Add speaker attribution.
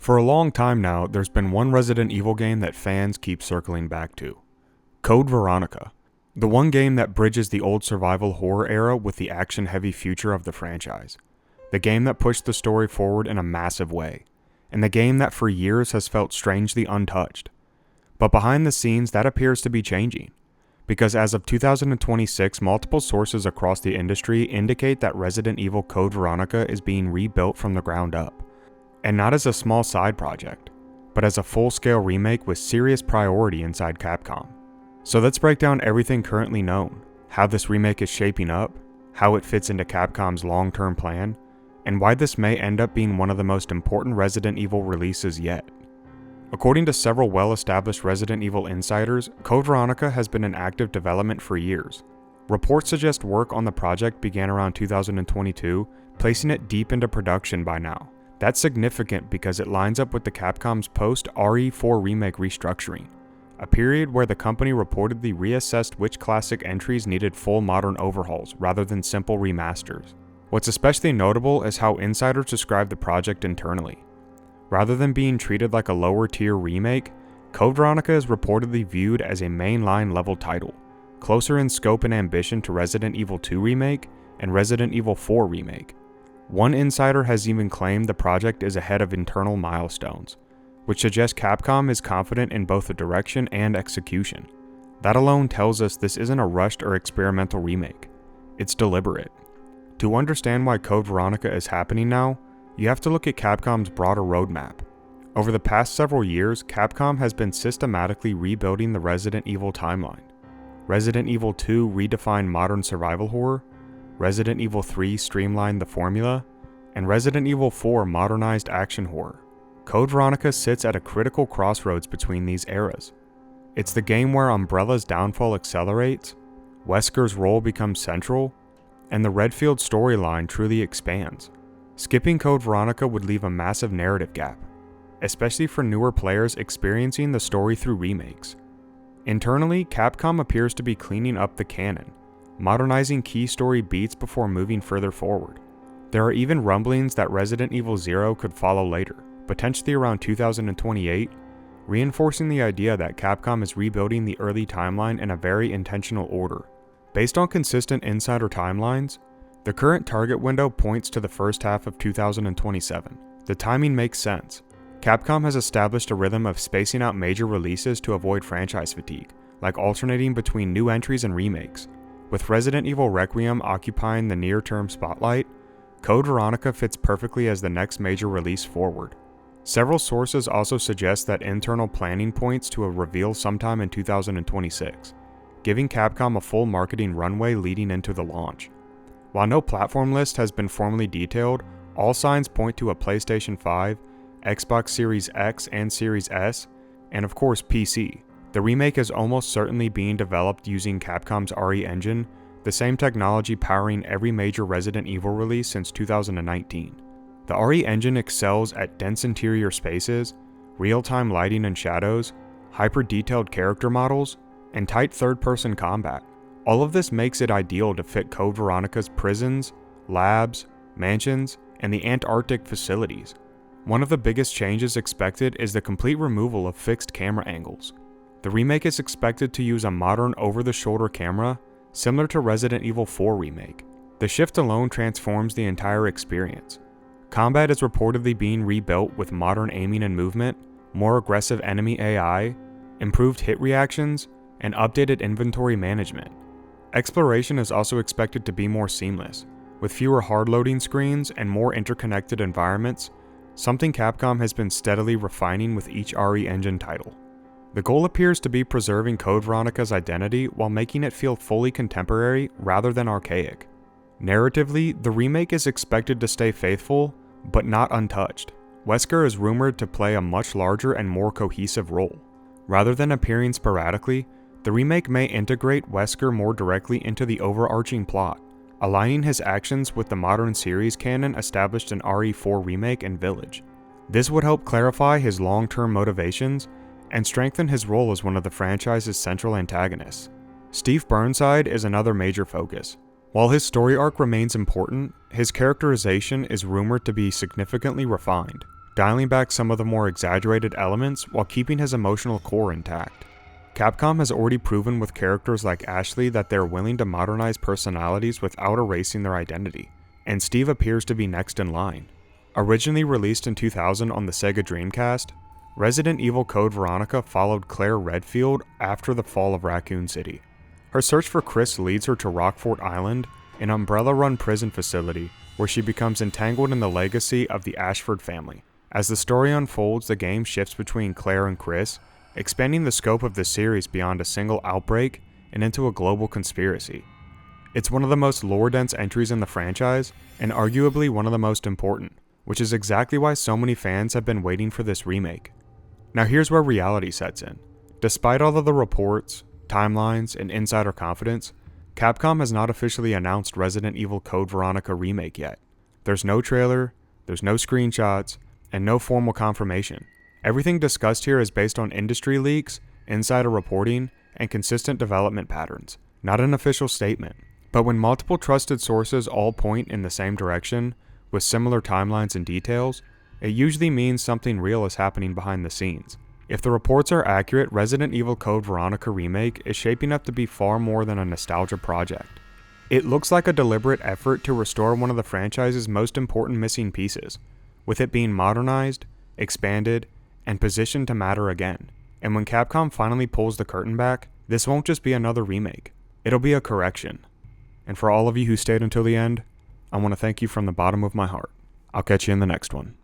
Speaker 1: For a long time now, there's been one Resident Evil game that fans keep circling back to. Code Veronica. The one game that bridges the old survival horror era with the action-heavy future of the franchise. The game that pushed the story forward in a massive way. And the game that for years has felt strangely untouched. But behind the scenes, that appears to be changing. Because as of 2026, multiple sources across the industry indicate that Resident Evil Code Veronica is being rebuilt from the ground up. And not as a small side project, but as a full-scale remake with serious priority inside Capcom. So let's break down everything currently known, how this remake is shaping up, how it fits into Capcom's long-term plan, and why this may end up being one of the most important Resident Evil releases yet. According to several well-established Resident Evil insiders, Code Veronica has been in active development for years. Reports suggest work on the project began around 2022, placing it deep into production by now. That's significant because it lines up with the Capcom's post-RE4 remake restructuring, a period where the company reportedly reassessed which classic entries needed full modern overhauls rather than simple remasters. What's especially notable is how insiders describe the project internally. Rather than being treated like a lower-tier remake, Code Veronica is reportedly viewed as a mainline-level title, closer in scope and ambition to Resident Evil 2 Remake and Resident Evil 4 Remake. One insider has even claimed the project is ahead of internal milestones, which suggests Capcom is confident in both the direction and execution. That alone tells us this isn't a rushed or experimental remake. It's deliberate. To understand why Code Veronica is happening now, you have to look at Capcom's broader roadmap. Over the past several years, Capcom has been systematically rebuilding the Resident Evil timeline. Resident Evil 2 redefined modern survival horror, Resident Evil 3 streamlined the formula, and Resident Evil 4 modernized action horror. Code Veronica sits at a critical crossroads between these eras. It's the game where Umbrella's downfall accelerates, Wesker's role becomes central, and the Redfield storyline truly expands. Skipping Code Veronica would leave a massive narrative gap, especially for newer players experiencing the story through remakes. Internally, Capcom appears to be cleaning up the canon, modernizing key story beats before moving further forward. There are even rumblings that Resident Evil 0 could follow later, potentially around 2028, reinforcing the idea that Capcom is rebuilding the early timeline in a very intentional order. Based on consistent insider timelines, the current target window points to the first half of 2027. The timing makes sense. Capcom has established a rhythm of spacing out major releases to avoid franchise fatigue, like alternating between new entries and remakes. With Resident Evil Requiem occupying the near-term spotlight, Code Veronica fits perfectly as the next major release forward. Several sources also suggest that internal planning points to a reveal sometime in 2026, giving Capcom a full marketing runway leading into the launch. While no platform list has been formally detailed, all signs point to a PlayStation 5, Xbox Series X and Series S, and of course PC. The remake is almost certainly being developed using Capcom's RE engine, the same technology powering every major Resident Evil release since 2019. The RE engine excels at dense interior spaces, real-time lighting and shadows, hyper-detailed character models, and tight third-person combat. All of this makes it ideal to fit Code Veronica's prisons, labs, mansions, and the Antarctic facilities. One of the biggest changes expected is the complete removal of fixed camera angles. The remake is expected to use a modern over-the-shoulder camera, similar to Resident Evil 4 Remake. The shift alone transforms the entire experience. Combat is reportedly being rebuilt with modern aiming and movement, more aggressive enemy AI, improved hit reactions, and updated inventory management. Exploration is also expected to be more seamless, with fewer hard-loading screens and more interconnected environments, something Capcom has been steadily refining with each RE engine title. The goal appears to be preserving Code Veronica's identity while making it feel fully contemporary rather than archaic. Narratively, the remake is expected to stay faithful, but not untouched. Wesker is rumored to play a much larger and more cohesive role. Rather than appearing sporadically, the remake may integrate Wesker more directly into the overarching plot, aligning his actions with the modern series canon established in RE4 Remake and Village. This would help clarify his long-term motivations and strengthen his role as one of the franchise's central antagonists. Steve Burnside is another major focus. While his story arc remains important, his characterization is rumored to be significantly refined. dialing back some of the more exaggerated elements while keeping his emotional core intact. Capcom has already proven with characters like Ashley that they're willing to modernize personalities without erasing their identity, and Steve appears to be next in line. Originally released in 2000 on the Sega Dreamcast, Resident Evil Code Veronica followed Claire Redfield after the fall of Raccoon City. Her search for Chris leads her to Rockfort Island, an Umbrella-run prison facility where she becomes entangled in the legacy of the Ashford family. As the story unfolds, the game shifts between Claire and Chris, expanding the scope of the series beyond a single outbreak and into a global conspiracy. It's one of the most lore-dense entries in the franchise, and arguably one of the most important, which is exactly why so many fans have been waiting for this remake. Now here's where reality sets in. Despite all of the reports, timelines, and insider confidence, Capcom has not officially announced Resident Evil Code Veronica Remake yet. There's no trailer, there's no screenshots, and no formal confirmation. Everything discussed here is based on industry leaks, insider reporting, and consistent development patterns, not an official statement. But when multiple trusted sources all point in the same direction, with similar timelines and details, it usually means something real is happening behind the scenes. If the reports are accurate, Resident Evil Code Veronica Remake is shaping up to be far more than a nostalgia project. It looks like a deliberate effort to restore one of the franchise's most important missing pieces, with it being modernized, expanded, and positioned to matter again. And when Capcom finally pulls the curtain back, this won't just be another remake, it'll be a correction. And for all of you who stayed until the end, I want to thank you from the bottom of my heart. I'll catch you in the next one.